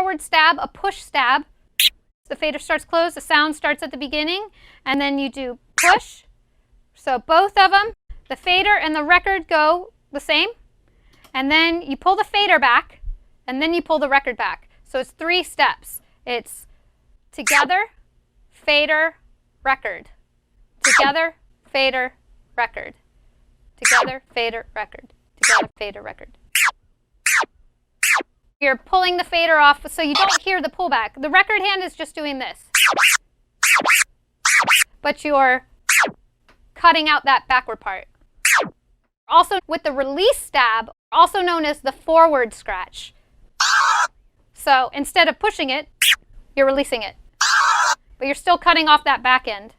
forward stab, a push stab. The fader starts closed, the sound starts at the beginning, and then you do push. So both of them, the fader and the record go the same, and then you pull the fader back, and then you pull the record back. So it's 3 steps. It's together, fader, record. Together, fader, record. Together, fader, record. Together, fader, record. You're pulling the fader off so you don't hear the pullback. The record hand is just doing this. But you're cutting out that backward part. Also with the release stab, also known as the forward scratch. So instead of pushing it, you're releasing it. But you're still cutting off that back end.